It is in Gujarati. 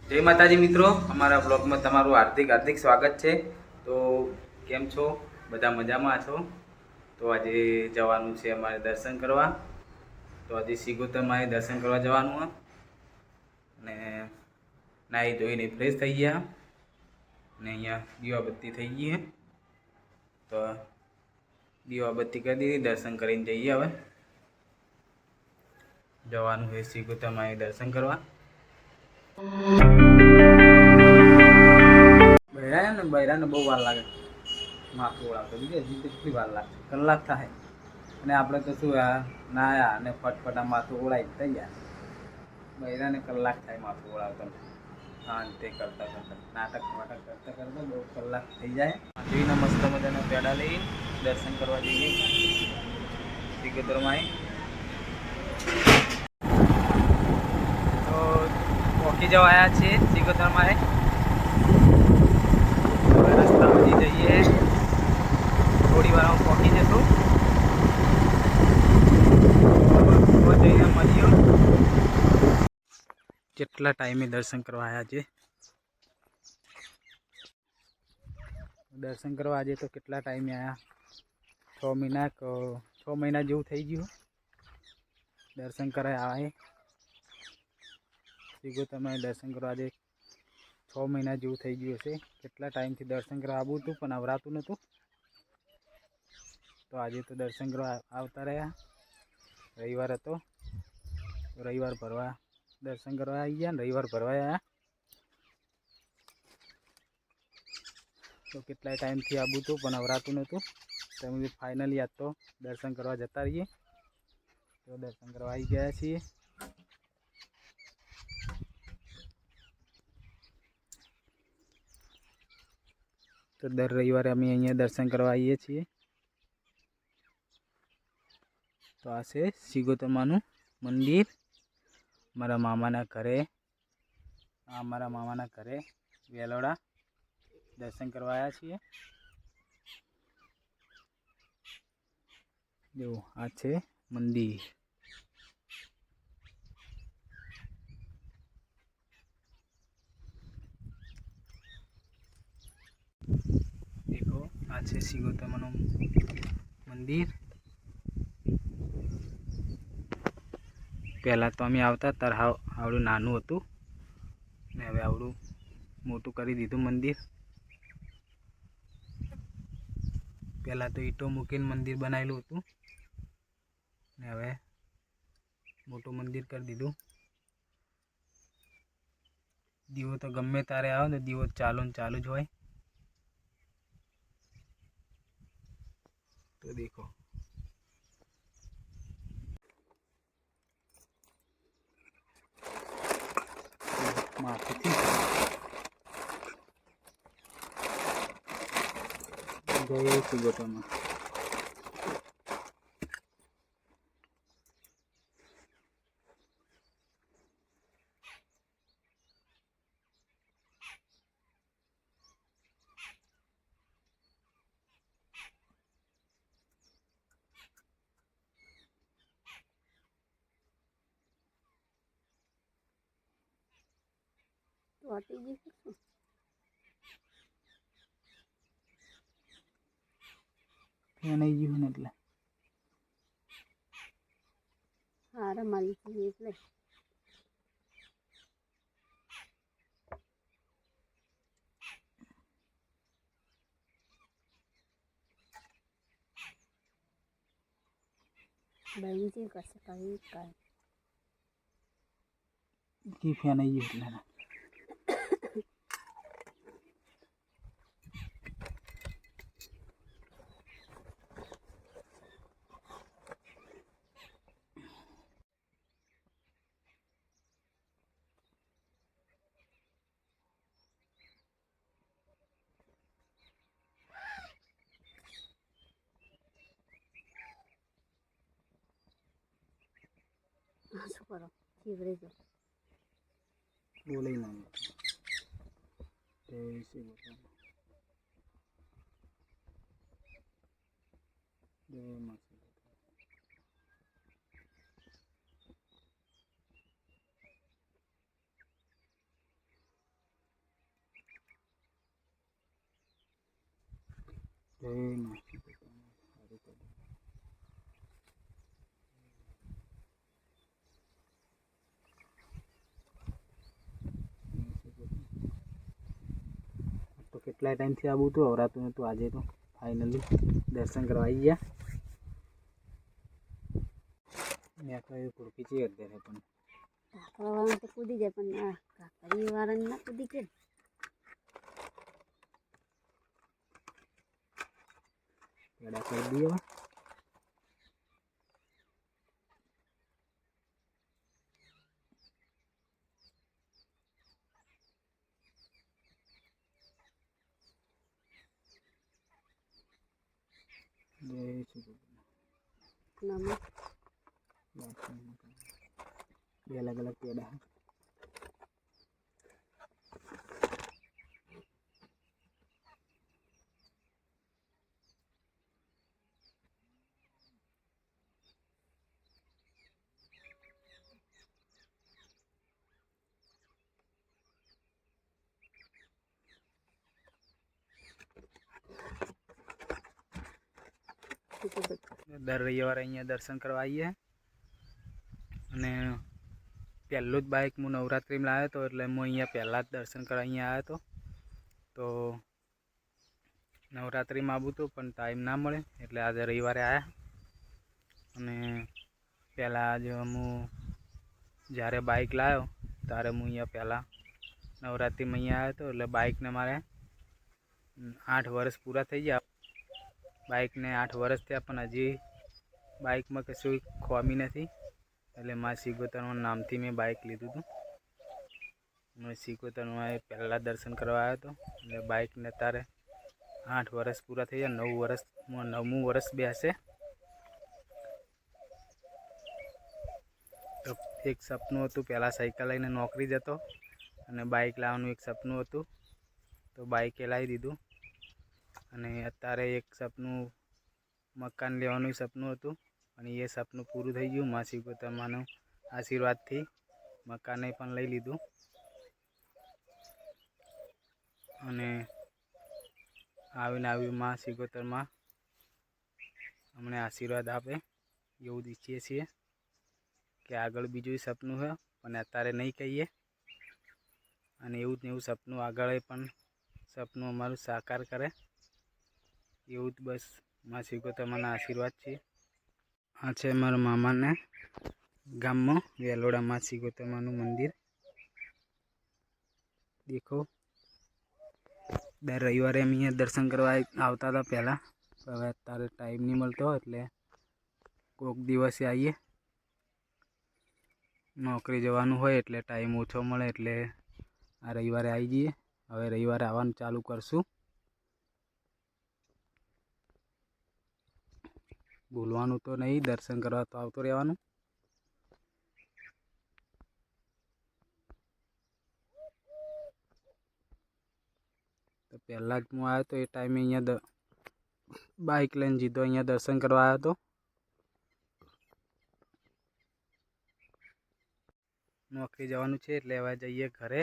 જય માતાજી મિત્રો, અમારા બ્લોગમાં તમારું હાર્દિક સ્વાગત છે। તો કેમ છો? બધા મજામાં છો? તો આજે જવાનું છે અમારે દર્શન કરવા। તો આજે સિગોતરમાએ દર્શન કરવા જવાનું હોય અને નાહી ધોઈને ફ્રેશ થઈ ગયા અને અહીંયા દીવાબત્તી થઈ ગઈ છે। તો દીવાબત્તી કરી દીધી, દર્શન કરીને જઈએ। હવે જવાનું છે સિગોતરમાએ દર્શન કરવા। બૈરાને બહુ વાર લાગે માથું ઓળાવતો, બીજે કેટલી વાર લાગે, કલાક થાય। અને આપણે તો શું નાયા અને ફટફટા માથું ઓળાવી તૈયાર। બૈરાને કલાક થાય માથું ઓળાવતા, હા તે કરતા નાટક કરતા બહુ કલાક થઈ જાય। જોઈને મસ્ત મજાના પેડા લઈ દર્શન કરવા જઈએ સિગોતરમાએ। તો પહોંચી જવા આવ્યા છીએ સિગોતરમાએ। રસ્તામાં જઈએ, થોડી વારમાં પહોંચી જશું। જઈને મળીએ કેટલા ટાઈમે દર્શન કરવા આવ્યા છે। દર્શન કરવા આજે તો કેટલા ટાઈમે આવ્યા, 6 મહિના જેવું થઈ ગયું દર્શન કરવા આવે। સિગોતરમાએ દર્શન કરવા આજે 6 મહિના જેવું થઈ ગયું હશે। કેટલા ટાઈમથી દર્શન કરવા આવવું હતું પણ આવરાતું નહોતું, તો આજે તો દર્શન કરવા આવતા રહ્યા। રવિવાર હતો, રવિવાર ભરવા દર્શન કરવા આવી ગયા ને રવિવાર ભરવા આવ્યા। તો કેટલાય ટાઈમથી આવવું હતું પણ આવરાતું નહોતું, તમે ફાઇનલી આજ તો દર્શન કરવા જતા રહીએ। તો દર્શન કરવા આવી ગયા છીએ। તો દર રવિવારે અમે અહીંયા દર્શન કરવા આવીએ છીએ। તો આ છે સિગોતરમાનું મંદિર, મારા મામાના ઘરે। અમારા મામાના ઘરે વેલોડા દર્શન કરવા આવ્યા છીએ। જો આ છે મંદિર। દેખો આ છે સિગોતરમાનું મંદિર। પહેલાં તો અમે આવતા ત્યારે આવડું નાનું હતું ને હવે આવડું મોટું કરી દીધું મંદિર। પહેલાં તો ઈંટો મૂકીને મંદિર બનાવેલું હતું ને હવે મોટું મંદિર કરી દીધું। દીવો તો ગમે ત્યારે આવે ને દીવો ચાલુ જ હોય। તો દેખો માથેથી જય સિગોતરમા। વાટી જઈશું ફેન આવી ગયું ને એટલે હારે મળી એટલે બેનજી કશે કઈ કાય કી ફેન આવી ગયું એટલે શું કરો ખીવડે જો બોલે ના જય સિગોતરમા, જય મા જય મા સીગોતરમાં સારું કર્યું. તો કેટલા ટાઈમથી આવું હતું, અવરાતું નહોતું, આજે તો ફાઇનલી દર્શન કરવા આવી ગયા. મેં કહ્યું કુર્કી ચી અત્યારે પણ કાકરા વાળા તો કૂદી જાય પણ આ કાકરી વાળાને ના કૂદી કે પેડા કરી દઈએ હવે. જય સીગોતરમાં. નામ બે અલગ અલગ પેડા. દર રવિવારે અહીંયા દર્શન કરવા આવીએ. અને પહેલું જ બાઇક હું નવરાત્રિમાં લાવ્યો હતો, એટલે હું અહીંયા પહેલાં જ દર્શન કરવા અહીંયા આવ્યો હતો. તો નવરાત્રિમાં આવું હતું પણ ટાઈમ ના મળે, એટલે આજે રવિવારે આવ્યા. અને પહેલાં આજે હું જ્યારે બાઇક લાવ્યો ત્યારે હું અહીંયા પહેલાં નવરાત્રિમાં અહીંયા આવ્યો હતો. એટલે બાઇકને મારે 8 વર્ષ પૂરા થઈ ગયા. બાઇકને 8 વર્ષ થયા પણ હજી બાઇકમાં કશું ખોમી નથી. એટલે મા સીગોતરમાં નામથી મેં બાઇક લીધું હતું. મેં સીગોતરમાં પહેલાં દર્શન કરવા આવ્યો હતો. એટલે બાઇકને અત્યારે 8 વર્ષ પૂરા થઈ ગયા. 9મું વર્ષ બેસે. તો એક સપનું હતું, પહેલાં સાયકલ લઈને નોકરી જતો અને બાઇક લાવવાનું એક સપનું હતું. તો બાઇકે લાવી દીધું. અને અત્યારે એક સપનું મકાન લેવાનું સપનું હતું, અને એ સપનું પૂરું થઈ ગયું. મા સીગોતરમાનો આશીર્વાદથી મકાને પણ લઈ લીધું. અને આવીને મા સીગોતરમાં અમને આશીર્વાદ આપે એવું ઈચ્છીએ છીએ. કે આગળ બીજું સપનું છે પણ અત્યારે નહીં કહીએ. અને એવું જ એવું સપનું આગળ પણ સપનું અમારું સાકાર કરે એવું જ બસ મા સીગોતરમાના આશીર્વાદ છે. આ છે મારા મામાને ગામમાં વેલોડા મા સીગોતરમાનું મંદિર. દેખો, દર રવિવારે અમે અહીંયા દર્શન કરવા આવતા હતા પહેલાં. હવે અત્યારે ટાઈમ નહીં મળતો, એટલે કોઈક દિવસે આવીએ. નોકરી જવાનું હોય એટલે ટાઈમ ઓછો મળે, એટલે આ રવિવારે આવી જઈએ. હવે રવિવારે આવવાનું ચાલુ કરશું. ભૂલવાનું તો નહીં, દર્શન કરવા તો આવતું રહેવાનું. તો પહેલાં જ હું આવ્યો તો એ ટાઈમે અહીંયા બાઇક લઈને જીધો અહીંયા દર્શન કરવા આવ્યો હતો. નોકરી જવાનું છે એટલે હવે જઈએ ઘરે.